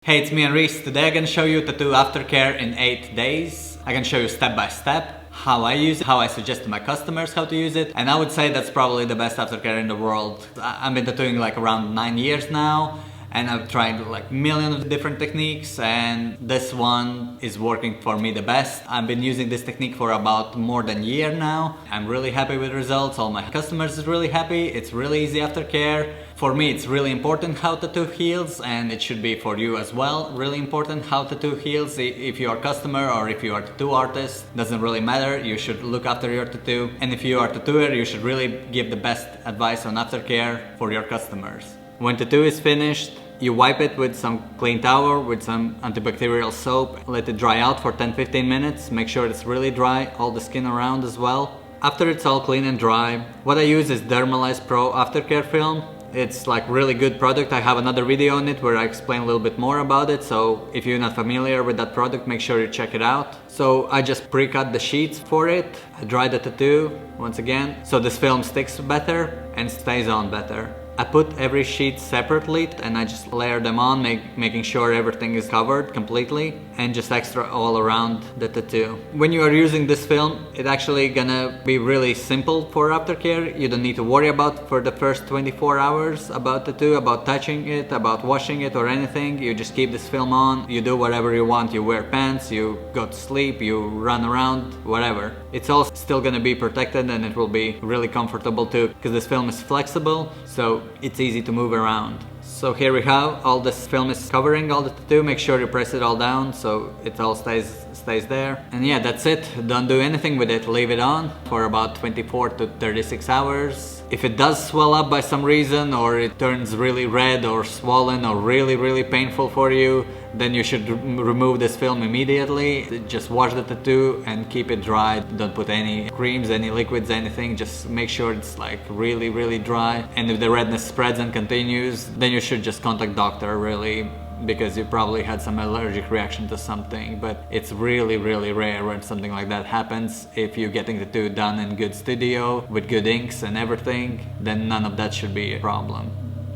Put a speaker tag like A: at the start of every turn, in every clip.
A: Hey, it's me and Reese. Today I'm gonna show you tattoo aftercare in 8 days. I'm gonna show you step by step how I use it, how I suggest to my customers how to use it, and I would say that's probably the best aftercare in the world. I've been tattooing like around 9 years now, and I've tried like millions of different techniques, and this one is working for me the best. I've been using this technique for about more than a year now. I'm really happy with the results. All my customers is really happy. It's really easy aftercare. For me, it's really important how tattoo heals, and it should be for you as well. Really important how tattoo heals. If you are a customer or if you are a tattoo artist, doesn't really matter. You should look after your tattoo. And if you are a tattooer, you should really give the best advice on aftercare for your customers. When tattoo is finished, you wipe it with some clean towel, with some antibacterial soap. Let it dry out for 10-15 minutes. Make sure it's really dry, all the skin around as well. After it's all clean and dry, what I use is Dermalize Pro Aftercare Film. It's like really good product. I have another video on it where I explain a little bit more about it. So if you're not familiar with that product, make sure you check it out. So I just pre-cut the sheets for it. I dry the tattoo once again, so this film sticks better and stays on better. I put every sheet separately and I just layer them on, making sure everything is covered completely, and just extra all around the tattoo. When you are using this film, it's actually gonna be really simple for aftercare. You don't need to worry about for the first 24 hours about tattoo, about touching it, about washing it or anything. You just keep this film on, you do whatever you want. You wear pants, you go to sleep, you run around, whatever. It's all still gonna be protected, and it will be really comfortable too, because this film is flexible, so it's easy to move around. So here we have all this film is covering all the tattoo. Make sure you press it all down so it all stays there. And yeah, that's it. Don't do anything with it. Leave it on for about 24 to 36 hours. If it does swell up by some reason, or it turns really red or swollen or really painful for you, then you should remove this film immediately. Just wash the tattoo and keep it dry. Don't put any creams, any liquids, anything. Just make sure it's like really dry. And if the redness spreads and continues, then you should just contact doctor, really, because you probably had some allergic reaction to something. But it's really rare when something like that happens. If you're getting the tattoo done in good studio with good inks and everything, then none of that should be a problem.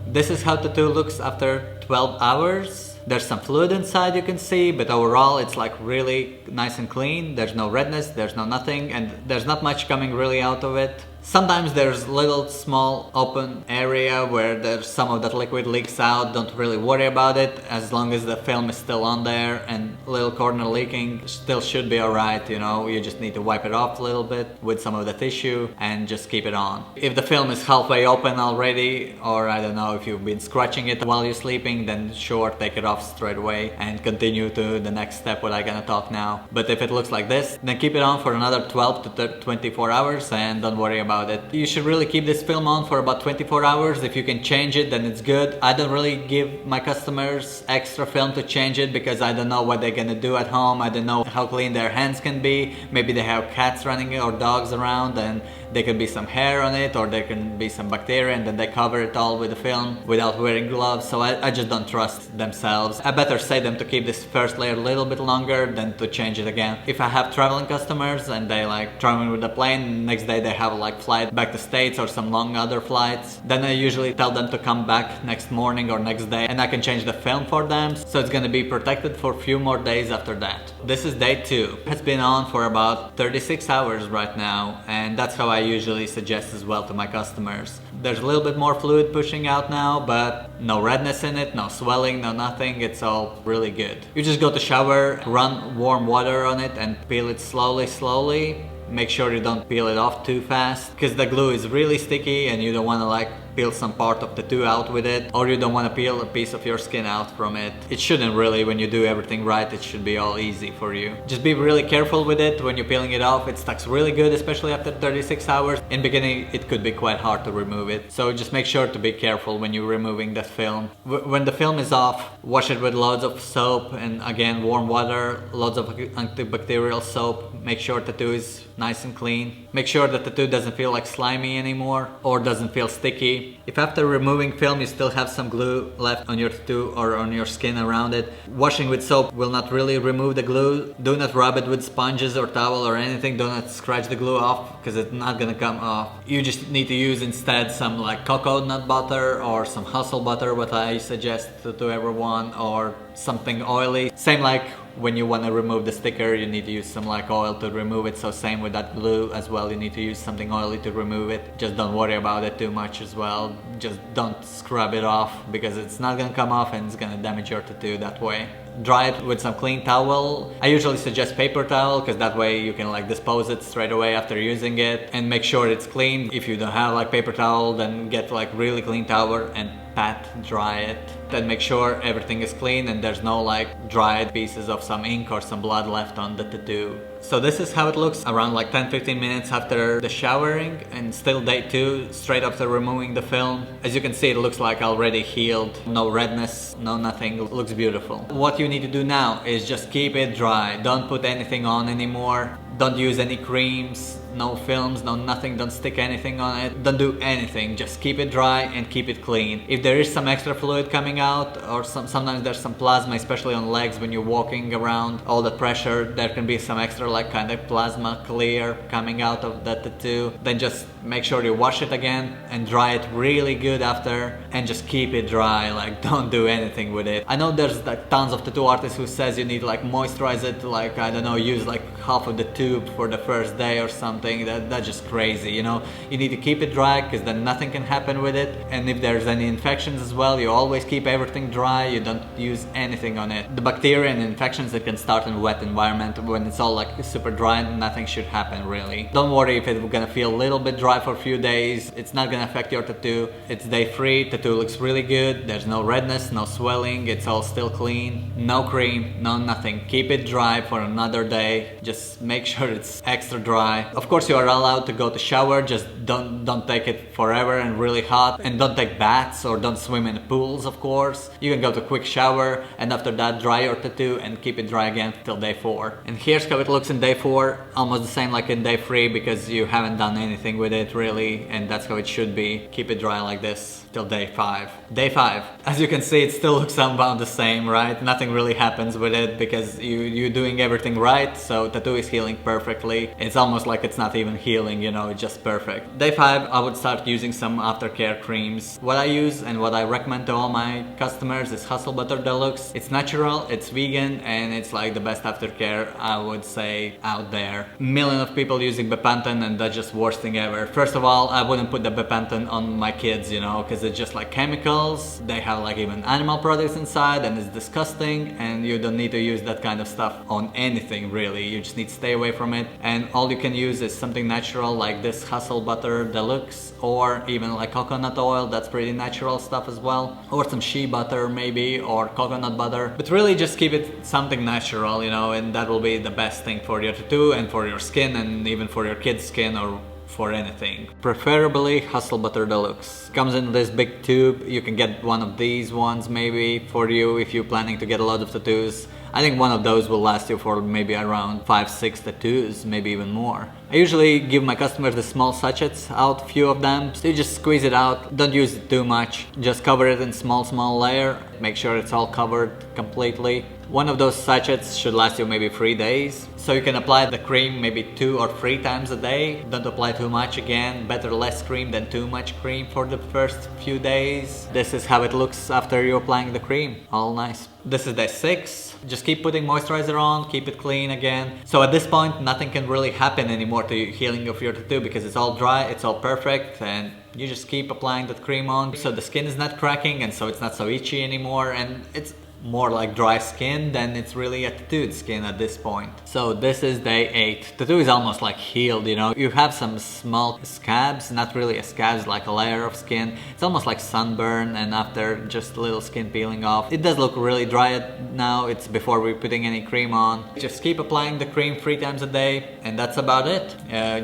A: This is how tattoo looks after 12 hours. There's some fluid inside, you can see, but overall it's like really nice and clean. There's no redness, there's no nothing, and there's not much coming really out of it. Sometimes there's little small open area where there's some of that liquid leaks out. Don't really worry about it, as long as the film is still on there and little corner leaking, still should be alright, you know. You just need to wipe it off a little bit with some of the tissue and just keep it on. If the film is halfway open already, or I don't know, if you've been scratching it while you're sleeping, then sure, take it off straight away and continue to the next step, what I'm gonna talk now. But if it looks like this, then keep it on for another 12 to 24 hours and don't worry about it. You should really keep this film on for about 24 hours. If you can change it, then it's good. I don't really give my customers extra film to change it, because I don't know what they're gonna do at home. I don't know how clean their hands can be. Maybe they have cats running or dogs around, and there could be some hair on it, or there can be some bacteria, and then they cover it all with the film without wearing gloves. So I just don't trust themselves. I better say them to keep this first layer a little bit longer than to change it again. If I have traveling customers and they like traveling with the plane, next day they have like flight back to States or some long other flights, then I usually tell them to come back next morning or next day, and I can change the film for them, so it's gonna be protected for a few more days after that. This is day 2. It's been on for about 36 hours right now, and that's how I usually suggest as well to my customers. There's a little bit more fluid pushing out now, but no redness in it, no swelling, no nothing. It's all really good. You just go to shower, run warm water on it and peel it slowly. Make sure you don't peel it off too fast, because the glue is really sticky and you don't want to like peel some part of the tattoo out with it, or you don't want to peel a piece of your skin out from it. It shouldn't really. When you do everything right, it should be all easy for you. Just be really careful with it when you're peeling it off. It sticks really good, especially after 36 hours. In the beginning, it could be quite hard to remove it. So just make sure to be careful when you're removing that film. When the film is off, wash it with loads of soap and again warm water, loads of antibacterial soap. Make sure the tattoo is nice and clean. Make sure that the tattoo doesn't feel like slimy anymore or doesn't feel sticky. itchy. If after removing film you still have some glue left on your tattoo or on your skin around it, washing with soap will not really remove the glue. Do not rub it with sponges or towel or anything. Do not scratch the glue off because it's not gonna come off. You just need to use instead some like coconut butter or some hustle butter, what I suggest to everyone, or something oily. Same like when you want to remove the sticker, you need to use some like oil to remove it. So same with that glue as well, you need to use something oily to remove it. Just don't worry about it too much as well. Just don't scrub it off because it's not gonna come off and it's gonna damage your tattoo that way. Dry it with some clean towel. I usually suggest paper towel because that way you can like dispose it straight away after using it and make sure it's clean. If you don't have like paper towel, then get like really clean towel and pat dry it. Then make sure everything is clean and there's no like dried pieces of some ink or some blood left on the tattoo. So this is how it looks around like 10-15 minutes after the showering, and still day 2, straight after removing the film. As you can see, it looks like already healed. No redness, no nothing. It looks beautiful. What you need to do now is just keep it dry. Don't put anything on anymore. Don't use any creams, no films, no nothing, don't stick anything on it, don't do anything, just keep it dry and keep it clean. If there is some extra fluid coming out, or sometimes there's some plasma, especially on legs when you're walking around, all the pressure, there can be some extra like kind of plasma clear coming out of the tattoo, then just make sure you wash it again and dry it really good after, and just keep it dry, like don't do anything with it. I know there's like tons of tattoo artists who says you need like moisturize it, like I don't know, use like half of the tube for the first day or something. That's just crazy, you know. You need to keep it dry because then nothing can happen with it, and if there's any infections as well, you always keep everything dry. You don't use anything on it. The bacteria and infections that can start in a wet environment, when it's all like super dry, nothing should happen really. Don't worry if it's gonna feel a little bit dry for a few days, it's not gonna affect your tattoo. It's day 3, tattoo looks really good, there's no redness, no swelling, it's all still clean, no cream, no nothing. Keep it dry for another day, just make sure it's extra dry. Of course you are allowed to go to shower, just don't take it forever and really hot, and don't take baths or don't swim in pools. Of course you can go to a quick shower and after that dry your tattoo and keep it dry again till day 4. And here's how it looks in day 4, almost the same like in day 3 because you haven't done anything with it really, and that's how it should be. Keep it dry like this till day 5. Day 5, as you can see, it still looks about the same, right? Nothing really happens with it because you're doing everything right, so tattoo is healing perfectly. It's almost like it's not even healing, you know, it's just perfect. Day 5, I would start using some Aftercare creams. What I use and what I recommend to all my customers is Hustle Butter Deluxe. It's natural, it's vegan, and it's like the best Aftercare I would say out there. Million of people using Bepanthen, and that's just worst thing ever. First of all, I wouldn't put the Bepanthen on my kids, you know, because it's just like chemicals. They have like even animal products inside and it's disgusting, and you don't need to use that kind of stuff on anything really. You just need to stay away from it, and all you can use is something natural like this Hustle Butter Deluxe, or even like coconut oil, that's pretty natural stuff as well, or some shea butter maybe, or coconut butter. But really just keep it something natural, you know, and that will be the best thing for your tattoo and for your skin and even for your kid's skin or for anything. Preferably Hustle Butter Deluxe. Comes in this big tube. You can get one of these ones maybe for you if you're planning to get a lot of tattoos. I think one of those will last you for maybe around 5-6 tattoos, maybe even more. I usually give my customers the small sachets out, few of them, so you just squeeze it out, don't use it too much, just cover it in small layer, make sure it's all covered completely. One of those sachets should last you maybe 3 days, so you can apply the cream maybe 2 or 3 times a day. Don't apply too much again, better less cream than too much cream for the first few days. This is how it looks after you're applying the cream, all nice. This is day 6. Just keep putting moisturizer on, keep it clean again. So at this point, nothing can really happen anymore to healing of your tattoo because it's all dry, it's all perfect, and you just keep applying that cream on so the skin is not cracking and so it's not so itchy anymore, and it's more like dry skin than it's really a tattooed skin at this point. So this is day 8. Tattoo is almost like healed, you know. You have some small scabs, not really a scabs, like a layer of skin. It's almost like sunburn, and after just a little skin peeling off. It does look really dry now. It's before we're putting any cream on. Just keep applying the cream 3 times a day, and that's about it.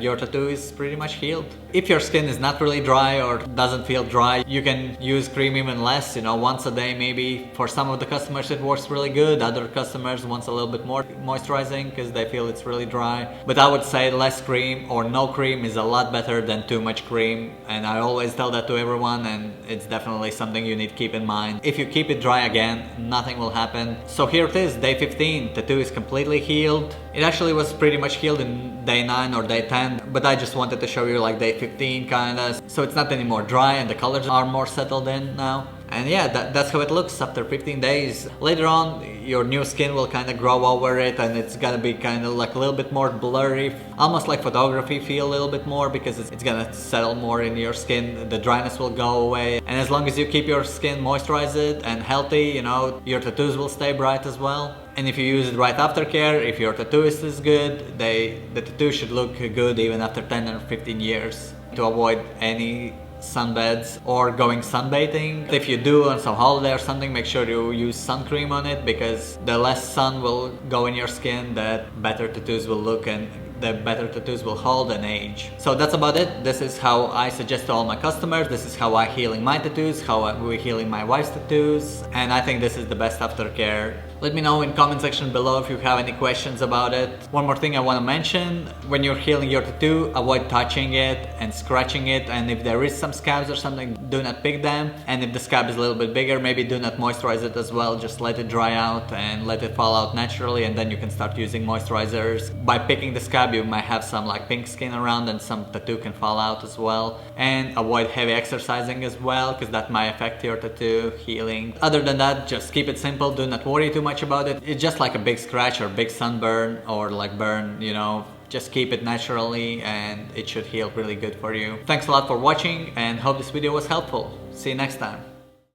A: Your tattoo is pretty much healed. If your skin is not really dry or doesn't feel dry, you can use cream even less, you know, once a day maybe. For some of the customers customers it works really good, other customers wants a little bit more moisturizing because they feel it's really dry. But I would say less cream or no cream is a lot better than too much cream, and I always tell that to everyone, and it's definitely something you need to keep in mind. If you keep it dry again, nothing will happen. So here it is, day 15, tattoo is completely healed. It actually was pretty much healed in day 9 or day 10, but I just wanted to show you like day 15 kinda, so it's not anymore dry and the colors are more settled in now. And yeah, that's how it looks after 15 days. Later on, your new skin will kind of grow over it, and it's gonna be kind of like a little bit more blurry, almost like photography feel a little bit more, because it's gonna settle more in your skin. The dryness will go away, and as long as you keep your skin moisturized and healthy, you know, your tattoos will stay bright as well. And if you use it right aftercare, if your tattooist is good, the tattoo should look good even after 10 or 15 years. To avoid any sunbeds or going sunbathing. If you do on some holiday or something, make sure you use sun cream on it, because the less sun will go in your skin, the better tattoos will look and the better tattoos will hold and age. So that's about it. This is how I suggest to all my customers. This is how I healing my tattoos, how we're healing my wife's tattoos, and I think this is the best aftercare. Let me know in comment section below if you have any questions about it. One more thing I want to mention, when you're healing your tattoo, avoid touching it and scratching it, and if there is some scabs or something, do not pick them. And if the scab is a little bit bigger, maybe do not moisturize it as well. Just let it dry out and let it fall out naturally, and then you can start using moisturizers. By picking the scab, you might have some like pink skin around and some tattoo can fall out as well. And avoid heavy exercising as well, because that might affect your tattoo healing. Other than that, just keep it simple. Do not worry too much about it. It's just like a big scratch or big sunburn or like burn, you know. Just keep it naturally and it should heal really good for you. Thanks a lot for watching and hope this video was helpful. See you next time.